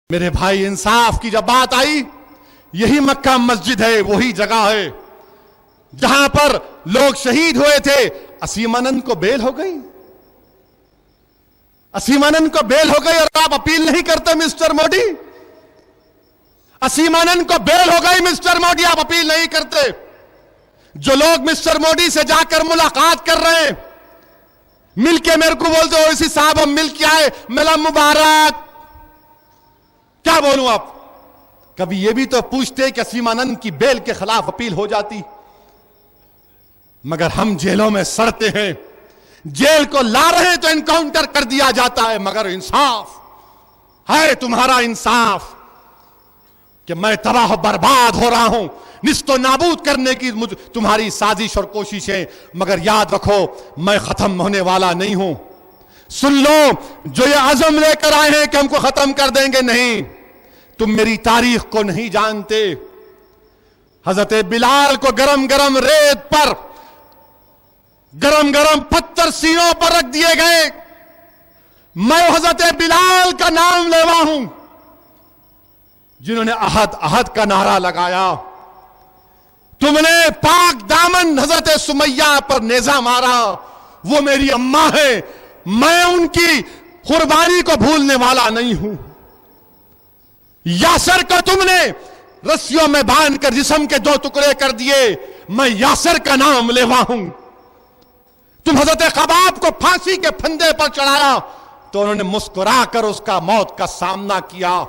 मेरे भाई, इंसाफ की जब बात आई, यही मक्का मस्जिद है, वही जगह है जहां पर लोग शहीद हुए थे। असीम आनंद को बेल हो गई, असीम आनंद को बेल हो गई और आप अपील नहीं करते मिस्टर मोदी। असीम आनंद को बेल हो गई मिस्टर मोदी, आप अपील नहीं करते। जो लोग मिस्टर मोदी से जाकर मुलाकात कर रहे हैं, मिलके मेरे को बोलते हो इसी साहब हम मिल के आए, मिला मुबारक, क्या बोलूं आप। कभी यह भी तो पूछते कि असीम आनंद की बेल के खिलाफ अपील हो जाती। मगर हम जेलों में सड़ते हैं, जेल को ला रहे हैं तो एनकाउंटर कर दिया जाता है। मगर इंसाफ है तुम्हारा, इंसाफ कि मैं तबाह बर्बाद हो रहा हूं, निस्तो नाबूद करने की तुम्हारी साजिश और कोशिशें। मगर याद रखो, मैं खत्म होने वाला नहीं हूं। सुन लो, जो ये अज़म लेकर आए हैं कि हमको खत्म कर देंगे, नहीं, तुम मेरी तारीख को नहीं जानते। हजरत बिलाल को गरम गरम रेत पर गरम गरम पत्थर सीनों पर रख दिए गए। मैं हजरत बिलाल का नाम लेवा हूं जिन्होंने अहद अहद का नारा लगाया। तुमने पाक दामन हजरत सुमैया पर नेजा मारा, वो मेरी अम्मा है, मैं उनकी कुर्बानी को भूलने वाला नहीं हूं। यासर को तुमने रस्सियों में बांधकर जिस्म के 2 टुकड़े कर दिए, मैं यासर का नाम लेवा हूं। तुम हजरत कबाब को फांसी के फंदे पर चढ़ाया तो उन्होंने मुस्कुराकर उसका मौत का सामना किया।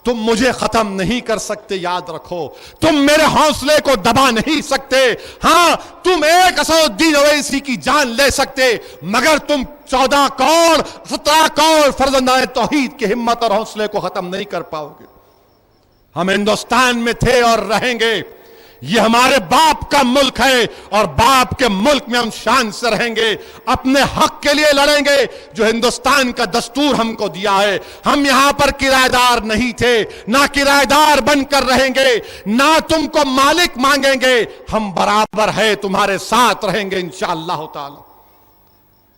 तुम मुझे खत्म नहीं कर सकते, याद रखो। तुम मेरे हौसले को दबा नहीं सकते। हां, तुम एक असदुद्दीन ओवैसी की जान ले सकते, मगर तुम 14 करोड़ 17 करोड़ फर्जंदाए तौहीद की हिम्मत और हौसले को खत्म नहीं कर पाओगे। हम हिंदुस्तान में थे और रहेंगे। ये हमारे बाप का मुल्क है और बाप के मुल्क में हम शान से रहेंगे। अपने हक के लिए लड़ेंगे जो हिंदुस्तान का दस्तूर हमको दिया है। हम यहां पर किराएदार नहीं थे, ना किराएदार बनकर रहेंगे, ना तुमको मालिक मांगेंगे। हम बराबर है, तुम्हारे साथ रहेंगे इंशाअल्लाह ताला।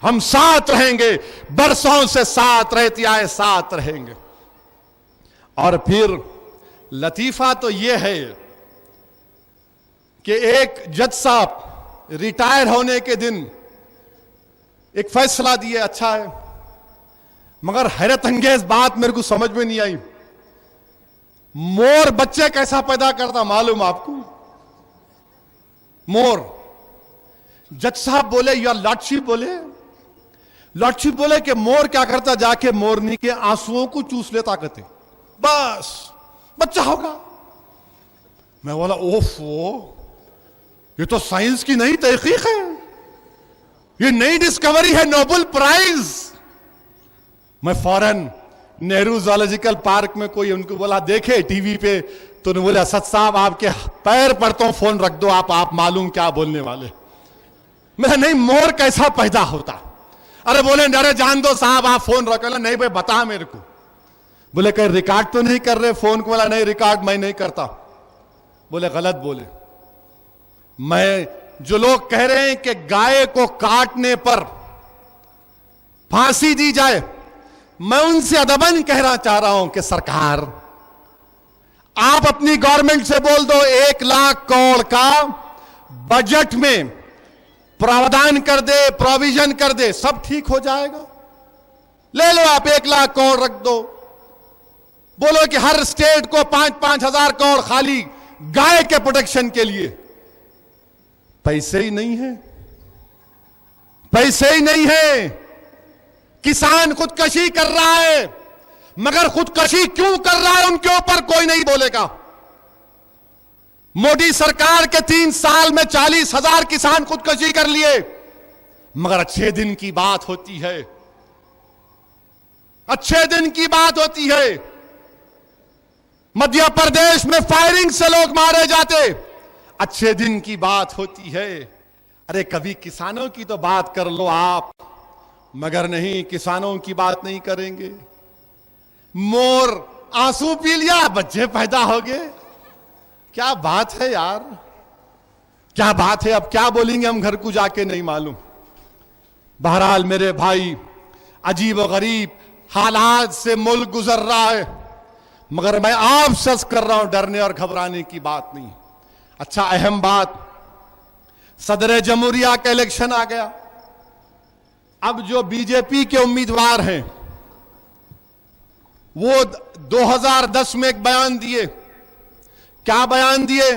हम साथ रहेंगे, बरसों से साथ रहते आए, साथ रहेंगे। और फिर लतीफा तो यह है कि एक जज साहब रिटायर होने के दिन एक फैसला दिए, अच्छा है, मगर हैरत अंगेज बात मेरे को समझ में नहीं आई। मोर बच्चे कैसा पैदा करता मालूम आपको? मोर। जज साहब बोले, या लॉर्डशिप बोले, लॉर्डशिप बोले कि मोर क्या करता, जाके मोरनी के आंसुओं को चूस लेता कहते, बस बच्चा होगा। मैं बोला ओफो, ये तो साइंस की नई तहकीक है, ये नई डिस्कवरी है, नोबेल प्राइज। मैं फौरन नेहरू जूलॉजिकल पार्क में कोई उनको बोला, देखे टीवी पे, तो उन्होंने बोला असद साहब आपके पैर पड़ता हूं, फोन रख दो, आप मालूम क्या बोलने वाले। मैं नहीं, मोर कैसा पैदा होता? अरे बोले अरे जान दो साहब, आप फोन रख। नहीं भाई बता मेरे को। बोले कहीं रिकॉर्ड तो नहीं कर रहे फोन को? बोला नहीं, रिकॉर्ड मैं नहीं करता। बोले गलत बोले। मैं, जो लोग कह रहे हैं कि गाय को काटने पर फांसी दी जाए, मैं उनसे अदबन कहना चाह रहा हूं कि सरकार, आप अपनी गवर्नमेंट से बोल दो 1 लाख करोड़ का बजट में प्रावधान कर दे, प्रोविजन कर दे, सब ठीक हो जाएगा। ले लो आप 1 लाख करोड़ रख दो। बोलो कि हर स्टेट को 5-5 हजार करोड़ खाली गाय के प्रोटेक्शन के लिए। पैसे ही नहीं है, पैसे ही नहीं है। किसान खुदकशी कर रहा है, मगर खुदकशी क्यों कर रहा है उनके ऊपर कोई नहीं बोलेगा। मोदी सरकार के 3 साल में 40,000 किसान खुदकशी कर लिए, मगर अच्छे दिन की बात होती है, अच्छे दिन की बात होती है। मध्य प्रदेश में फायरिंग से लोग मारे जाते, अच्छे दिन की बात होती है। अरे कभी किसानों की तो बात कर लो आप, मगर नहीं, किसानों की बात नहीं करेंगे। मोर आंसू पी लिया, बच्चे पैदा हो गए। क्या बात है यार, क्या बात है। अब क्या बोलेंगे हम घर को जाके नहीं मालूम। बहरहाल मेरे भाई, अजीब व गरीब हालात से मुल्क गुजर रहा है। मगर मैं आपसे अर्ज कर रहा हूं, डरने और घबराने की बात नहीं। अच्छा, अहम बात, सदर जमहूरिया का इलेक्शन आ गया। अब जो बीजेपी के उम्मीदवार हैं वो 2010 में एक बयान दिए। क्या बयान दिए?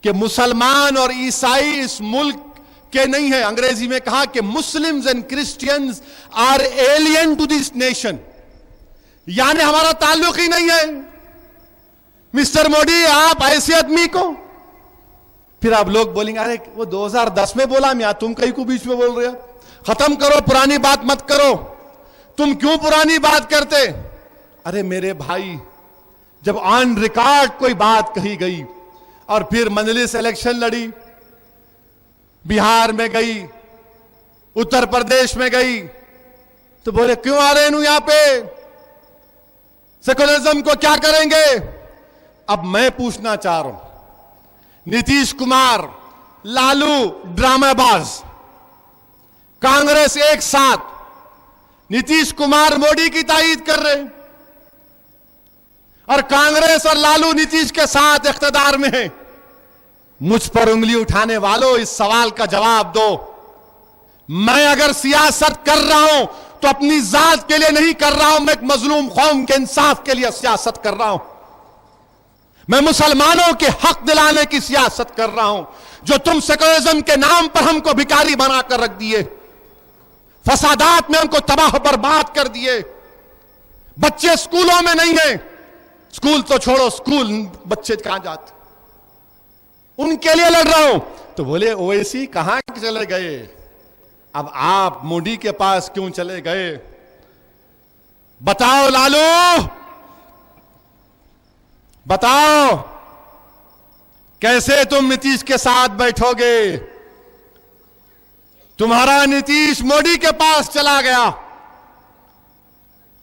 कि मुसलमान और ईसाई इस मुल्क के नहीं है। अंग्रेजी में कहा कि Muslims and Christians are alien to this nation, यानी हमारा ताल्लुक ही नहीं है। मिस्टर मोदी, आप ऐसे आदमी को, फिर आप लोग बोलेंगे अरे वो 2010 में बोला, मैं तुम कहीं को बीच में बोल रहे हो। खत्म करो, पुरानी बात मत करो। तुम क्यों पुरानी बात करते? अरे मेरे भाई, जब ऑन रिकॉर्ड कोई बात कही गई और फिर मजलिस इलेक्शन लड़ी, बिहार में गई, उत्तर प्रदेश में गई, तो बोले क्यों आ रहे हैं यहां पे, सेकुलरिज्म को क्या करेंगे? अब मैं पूछना चाह रहा हूं, नीतीश कुमार, लालू ड्रामेबाज, कांग्रेस एक साथ नीतीश कुमार मोदी की तायीद कर रहे हैं और कांग्रेस और लालू नीतीश के साथ इख्तिदार में है। मुझ पर उंगली उठाने वालों, इस सवाल का जवाब दो। मैं अगर सियासत कर रहा हूं तो अपनी जात के लिए नहीं कर रहा हूं, मैं एक मजलूम कौम के इंसाफ के लिए सियासत कर रहा हूं। मैं मुसलमानों के हक दिलाने की सियासत कर रहा हूं। जो तुम सेकुलरिज्म के नाम पर हमको भिखारी बनाकर रख दिए, फसादात में हमको तबाह बर्बाद कर दिए। बच्चे स्कूलों में नहीं है, स्कूल तो छोड़ो, स्कूल बच्चे कहां जाते, उनके लिए लड़ रहा हूं। तो बोले ओवैसी कहां चले गए? अब आप मोदी के पास क्यों चले गए? बताओ लालू, बताओ कैसे तुम नीतीश के साथ बैठोगे? तुम्हारा नीतीश मोदी के पास चला गया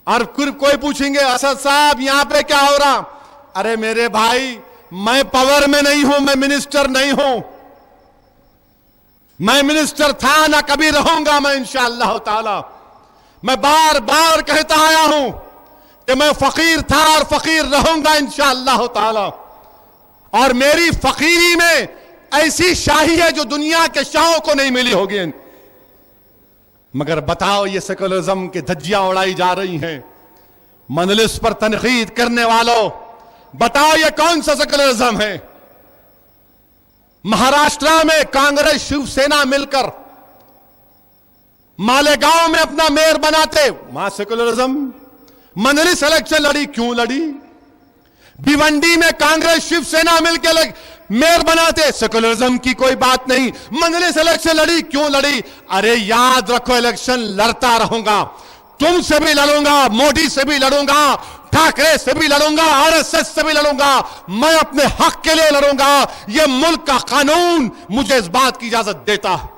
और फिर कोई पूछेंगे असद साहब यहां पे क्या हो रहा? अरे मेरे भाई, मैं पावर में नहीं हूं, मैं मिनिस्टर नहीं हूं। मैं मिनिस्टर था ना कभी रहूंगा मैं, इंशाअल्लाह ताला। मैं बार बार कहता आया हूं कि मैं फकीर था और फकीर रहूंगा इंशाअल्लाह ताला। और मेरी फकीरी में ऐसी शाही है जो दुनिया के शाहों को नहीं मिली होगी। मगर बताओ, ये सेकुलरिज्म की धज्जियां उड़ाई जा रही हैं। मजलिस पर तनकीद करने वालों, बताओ ये कौन सा सेकुलरिज्म है? महाराष्ट्र में कांग्रेस शिवसेना मिलकर मालेगांव में अपना मेयर बनाते, वहां सेकुलरिज्म। मजलिस इलेक्शन लड़ी, क्यों लड़ी? भिवंडी में कांग्रेस शिवसेना मिलकर मेयर बनाते, सेकुलरिज्म की कोई बात नहीं। मजलिस इलेक्शन लड़ी, क्यों लड़ी? अरे याद रखो, इलेक्शन लड़ता रहूंगा, तुमसे भी लड़ूंगा, मोदी से भी लड़ूंगा, ठाकरे से भी लड़ूंगा, आरएसएस से भी लड़ूंगा। मैं अपने हक के लिए लड़ूंगा। यह मुल्क का कानून मुझे इस बात की इजाजत देता है।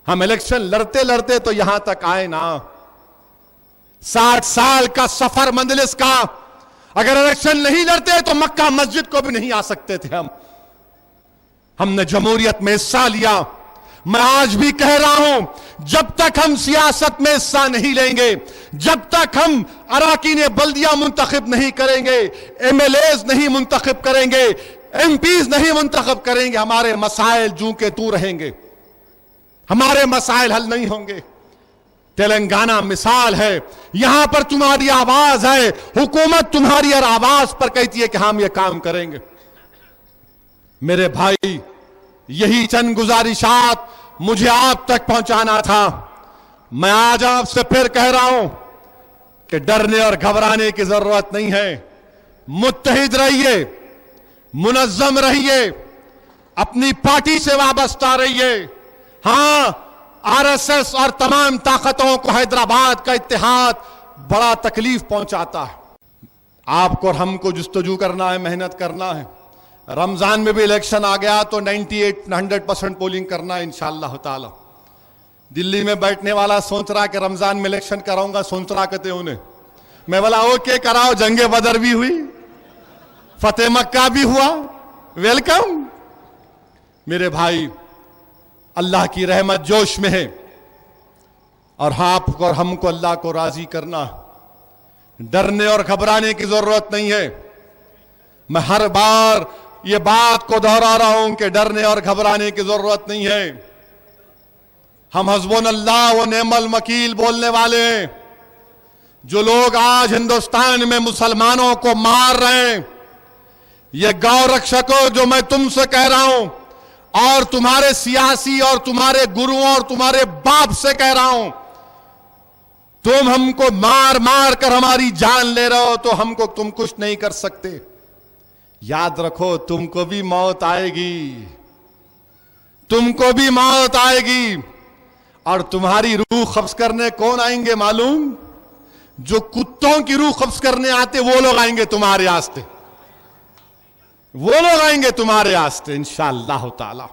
हम इलेक्शन लड़ते लड़ते तो यहां तक आए ना। 60 साल का सफर मजलिस का, अगर इलेक्शन नहीं लड़ते तो मक्का मस्जिद को भी नहीं आ सकते थे हम। हमने जमहूरियत में हिस्सा लिया। मैं आज भी कह रहा हूं, जब तक हम सियासत में हिस्सा नहीं लेंगे, जब तक हम अराकीन बल्दिया मुंतखब नहीं करेंगे, एमएलएज नहीं मुंतखब करेंगे, एमपीज नहीं मुंतखब करेंगे, हमारे मसाइल जू के तू रहेंगे, हमारे मसाइल हल नहीं होंगे। तेलंगाना मिसाल है, यहां पर तुम्हारी आवाज है, हुकूमत तुम्हारी हर आवाज पर कहती है कि हम ये काम करेंगे। मेरे भाई, यही चंद गुजारिशात मुझे आप तक पहुंचाना था। मैं आज आपसे फिर कह रहा हूं कि डरने और घबराने की जरूरत नहीं है। मुत्तहिद रहिए, मुनज्जम रहिए, अपनी पार्टी से वाबस्ता रहिए। हां, आरएसएस और तमाम ताकतों को हैदराबाद का इत्तेहाद बड़ा तकलीफ पहुंचाता है। आपको और हमको जुस्तजू करना है, मेहनत करना है। रमजान में भी इलेक्शन आ गया तो 98-100% पोलिंग करना है इंशाअल्लाह ताला। दिल्ली में बैठने वाला सोच रहा कि रमजान में इलेक्शन कराऊंगा, सोच रहा कहते उन्हें। मैं बोला ओके कराओ, जंगे बदर भी हुई, फतेह मक्का भी हुआ, वेलकम। मेरे भाई, अल्लाह की रहमत जोश में है और आपको और हमको अल्लाह को राजी करना। डरने और घबराने की जरूरत नहीं है। मैं हर बार ये बात को दोहरा रहा हूं कि डरने और घबराने की जरूरत नहीं है। हम हस्बुनल्लाह व निअमल वकील बोलने वाले हैं। जो लोग आज हिंदुस्तान में मुसलमानों को मार रहे हैं, ये गौ रक्षकों, जो मैं तुमसे कह रहा हूं, और तुम्हारे सियासी और तुम्हारे गुरुओं और तुम्हारे बाप से कह रहा हूं, तुम हमको मार मार कर हमारी जान ले रहे हो तो हमको तुम कुछ नहीं कर सकते। याद रखो, तुमको भी मौत आएगी, तुमको भी मौत आएगी। और तुम्हारी रूह कब्ज करने कौन आएंगे मालूम? जो कुत्तों की रूह कब्ज करने आते वो लोग आएंगे तुम्हारे आस्ते, वो लोग आएंगे तुम्हारे आस्ते इंशाअल्लाह ताला।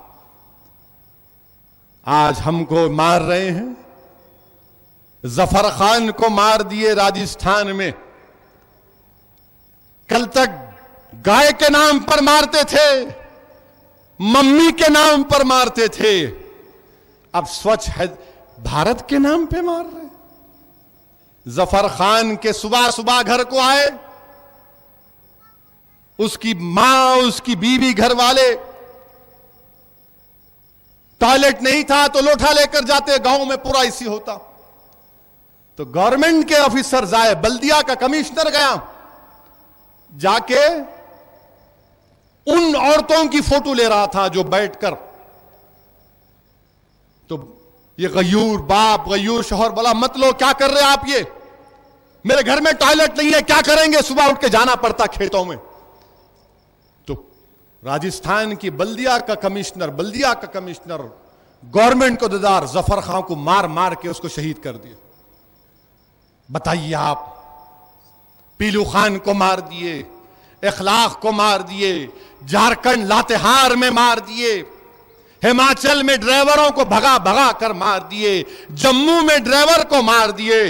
आज हमको मार रहे हैं। जफर खान को मार दिए राजस्थान में। कल तक गाय के नाम पर मारते थे, मम्मी के नाम पर मारते थे, अब स्वच्छ है भारत के नाम पे मार रहे। जफर खान के सुबह सुबह घर को आए, उसकी मां, उसकी बीवी, घर वाले, टॉयलेट नहीं था तो लोटा लेकर जाते, गांव में पूरा इसी होता। तो गवर्नमेंट के ऑफिसर जाए, बल्दिया का कमिश्नर गया, जाके उन औरतों की फोटो ले रहा था जो बैठकर, तो ये गयूर बाप, गयूर शौहर बोला, मत लो, क्या कर रहे आप, ये मेरे घर में टॉयलेट नहीं है, क्या करेंगे, सुबह उठ के जाना पड़ता खेतों में। तो राजस्थान की बल्दिया का कमिश्नर गवर्नमेंट को ददार जफर खान को मार मार के उसको शहीद कर दिया। बताइए आप, पीलू खान को मार दिए, इखलाक को मार दिए, झारखंड लातेहार में मार दिए, हिमाचल में ड्राइवरों को भगा भगा कर मार दिए, जम्मू में ड्राइवर को मार दिए।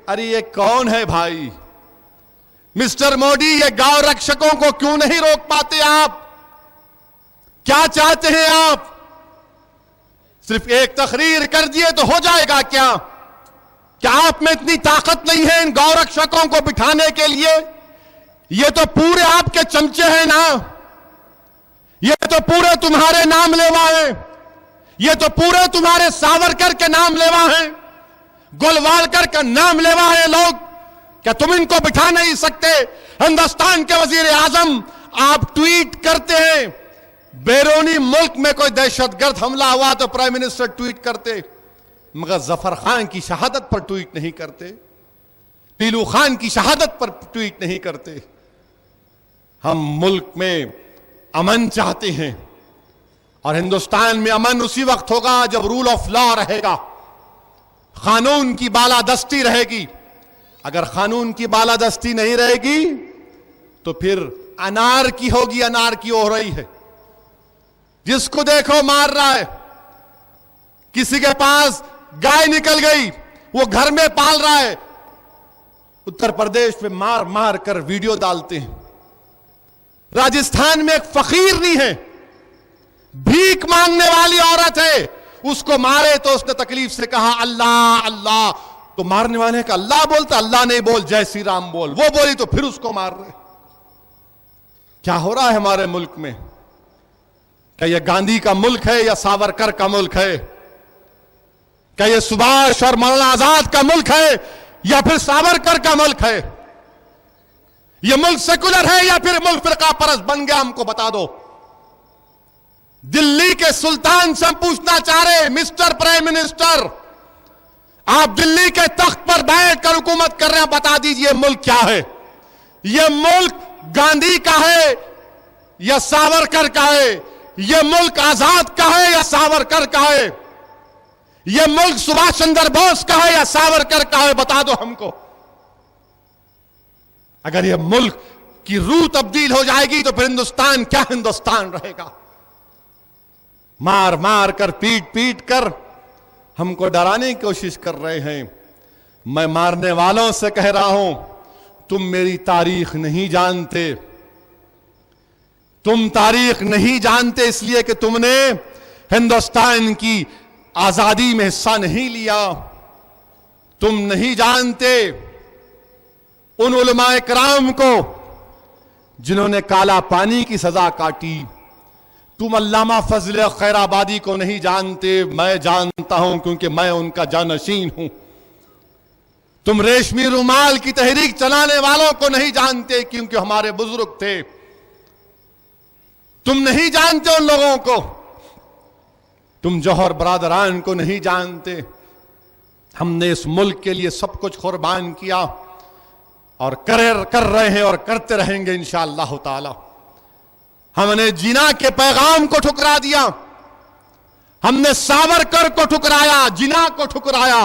अरे ये कौन है भाई? मिस्टर मोदी, ये गौ रक्षकों को क्यों नहीं रोक पाते आप? क्या चाहते हैं आप? सिर्फ एक तकरीर कर दिए तो हो जाएगा क्या? क्या आप में इतनी ताकत नहीं है इन गौ रक्षकों को बिठाने के लिए? ये तो पूरे आपके चमचे हैं ना, ये तो पूरे तुम्हारे नाम लेवा हैं, ये तो पूरे तुम्हारे सावरकर के नाम लेवा हैं, गोलवालकर का नाम लेवा है लोग। क्या तुम इनको बिठा नहीं सकते? हिंदुस्तान के वजीर आजम, आप ट्वीट करते हैं, बैरूनी मुल्क में कोई दहशतगर्द हमला हुआ तो प्राइम मिनिस्टर ट्वीट करते, मगर जफर खान की शहादत पर ट्वीट नहीं करते, पीलू खान की शहादत पर ट्वीट नहीं करते। हम मुल्क में अमन चाहते हैं, और हिंदुस्तान में अमन उसी वक्त होगा जब रूल ऑफ लॉ रहेगा, कानून की बालादस्ती रहेगी। अगर कानून की बालादस्ती नहीं रहेगी तो फिर अनारकी होगी, अनारकी हो रही है। जिसको देखो मार रहा है। किसी के पास गाय निकल गई, वो घर में पाल रहा है, उत्तर प्रदेश में मार मार कर वीडियो डालते हैं। राजस्थान में एक फकीरनी है, भीख मांगने वाली औरत है, उसको मारे तो उसने तकलीफ से कहा अल्लाह अल्लाह, तो मारने वाले का अल्लाह बोलता, अल्लाह नहीं बोल, जय श्री राम बोल। वो बोली तो फिर उसको मार रहे। क्या हो रहा है हमारे मुल्क में? क्या यह गांधी का मुल्क है या सावरकर का मुल्क है? क्या यह सुभाष और मौलाना आजाद का मुल्क है या फिर सावरकर का मुल्क है? यह मुल्क सेकुलर है या फिर मुल्क फिरका परस्त बन गया? हमको बता दो। दिल्ली के सुल्तान से हम पूछना चाह रहे, मिस्टर प्राइम मिनिस्टर, आप दिल्ली के तख्त पर बैठकर हुकूमत कर रहे हैं, बता दीजिए मुल्क क्या है? यह मुल्क गांधी का है या सावरकर का है? यह मुल्क आजाद का है या सावरकर का है? यह मुल्क सुभाष चंद्र बोस का है या सावरकर का है? बता दो हमको। अगर यह मुल्क की रूह तब्दील हो जाएगी तो फिर हिंदुस्तान क्या हिंदुस्तान रहेगा? मार मार कर, पीट पीट कर हमको डराने की कोशिश कर रहे हैं। मैं मारने वालों से कह रहा हूं, तुम मेरी तारीख नहीं जानते। तुम तारीख नहीं जानते इसलिए कि तुमने हिंदुस्तान की आजादी में हिस्सा नहीं लिया। तुम नहीं जानते उन उलमाए कराम को जिन्होंने काला पानी की सजा काटी। तुम अल्लामा फजल खैराबादी को नहीं जानते, मैं जानता हूं क्योंकि मैं उनका जानशीन हूं। तुम रेशमी रुमाल की तहरीक चलाने वालों को नहीं जानते क्योंकि हमारे बुजुर्ग थे। तुम नहीं जानते उन लोगों को। तुम जौहर बरादरान को नहीं जानते। हमने इस मुल्क के लिए सब कुछ कुर्बान किया और कर रहे हैं और करते रहेंगे इंशाअल्लाह ताला। हमने जिना के पैगाम को ठुकरा दिया, हमने सावरकर को ठुकराया, जिना को ठुकराया।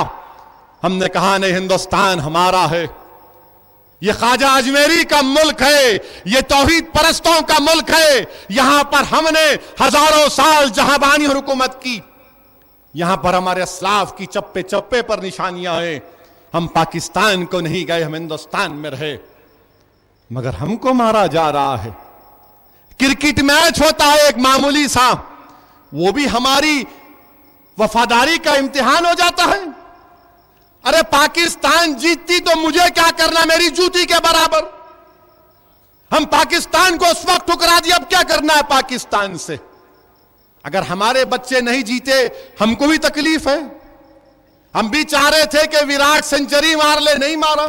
हमने कहा नहीं, हिंदुस्तान हमारा है, यह ख्वाजा अजमेरी का मुल्क है, यह तौहीद परस्तों का मुल्क है। यहां पर हमने हजारों साल जहांबानी हुकूमत की, यहां पर हमारे अस्लाफ की चप्पे चप्पे पर निशानियां हैं। हम पाकिस्तान को नहीं गए, हम हिंदुस्तान में रहे, मगर हमको मारा जा रहा है। क्रिकेट मैच होता है एक मामूली सा, वो भी हमारी वफादारी का इम्तिहान हो जाता है। अरे पाकिस्तान जीतती तो मुझे क्या करना, मेरी जूती के बराबर। हम पाकिस्तान को उस वक्त ठुकरा दिया, अब क्या करना है पाकिस्तान से। अगर हमारे बच्चे नहीं जीते हमको भी तकलीफ है। हम भी चाह रहे थे कि विराट सेंचुरी मार ले, नहीं मारा।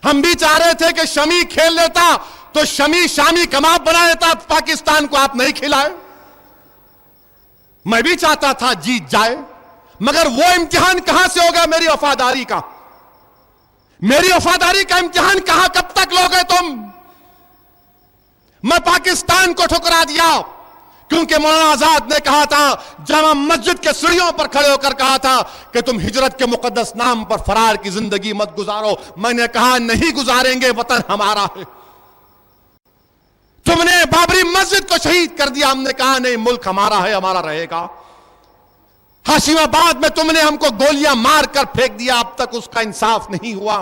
हम भी चाह रहे थे कि शमी खेल लेता तो शमी शामी कबाब बना लेता, पाकिस्तान को आप नहीं खिलाए। मैं भी चाहता था जीत जाए, मगर वो इम्तिहान कहां से होगा मेरी वफादारी का। मेरी वफादारी का इम्तिहान कहां, कब तक लोगे तुम। मैं पाकिस्तान को ठुकरा दिया क्योंकि मौलाना आजाद ने कहा था, जामा मस्जिद के सीढ़ियों पर खड़े होकर कहा था कि तुम हिजरत के मुकद्दस नाम पर फरार की जिंदगी मत गुजारो। मैंने कहा नहीं गुजारेंगे, वतन हमारा है। तुमने बाबरी मस्जिद को शहीद कर दिया, हमने कहा नहीं, मुल्क हमारा है, हमारा रहेगा। हाशिमाबाद में तुमने हमको गोलियां मारकर फेंक दिया, अब तक उसका इंसाफ नहीं हुआ।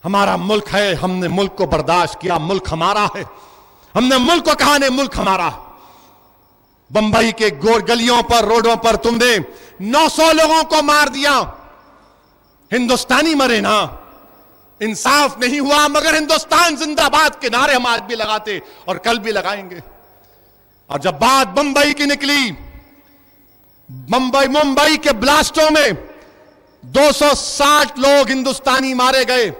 हमारा मुल्क है, हमने मुल्क को बर्दाश्त किया, मुल्क हमारा है। हमने मुल्क को कहा नहीं, मुल्क हमारा। बंबई के गोर गलियों पर, रोडों पर तुमने 900 लोगों को मार दिया। हिंदुस्तानी मरे ना, इंसाफ नहीं हुआ, मगर हिंदुस्तान जिंदाबाद के नारे हम आज भी लगाते और कल भी लगाएंगे। और जब बात बंबई की निकली, मुंबई के ब्लास्टों में 260 लोग हिंदुस्तानी मारे गए,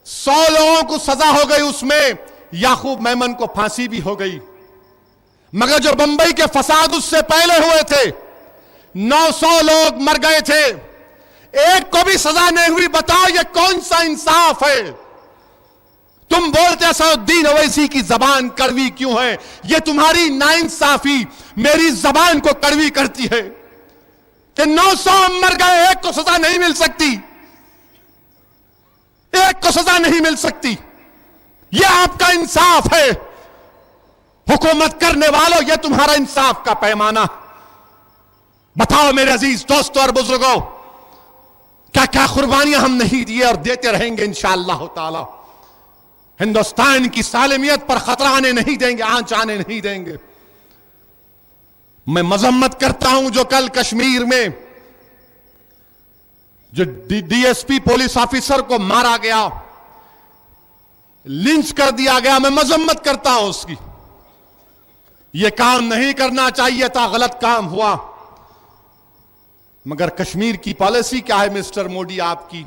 100 लोगों को सजा हो गई, उसमें याकूब मेमन को फांसी भी हो गई। मगर जो बंबई के फसाद उससे पहले हुए थे, 900 लोग मर गए थे, एक को भी सजा नहीं हुई। बताओ ये कौन सा इंसाफ है। तुम बोलते असदुद्दीन ओवैसी की जबान कड़वी क्यों है, ये तुम्हारी नाइंसाफी मेरी जबान को कड़वी करती है कि 900 मर गए, एक को सजा नहीं मिल सकती, एक को सजा नहीं मिल सकती। यह आपका इंसाफ है। हुकूमत करने वालों, यह तुम्हारा इंसाफ का पैमाना। बताओ मेरे अजीज दोस्तों और बुजुर्गों, क्या क्या कुर्बानियां हम नहीं दिए और देते रहेंगे इंशाअल्लाह ताला। हिंदुस्तान की सालिमियत पर खतरा आने नहीं देंगे, आंच आने नहीं देंगे। मैं मजम्मत करता हूं जो कल कश्मीर में जो डीएसपी पुलिस ऑफिसर को मारा गया, लिंच कर दिया गया, मैं मजम्मत करता हूं उसकी। यह काम नहीं करना चाहिए था, गलत काम हुआ। मगर कश्मीर की पॉलिसी क्या है मिस्टर मोदी आपकी?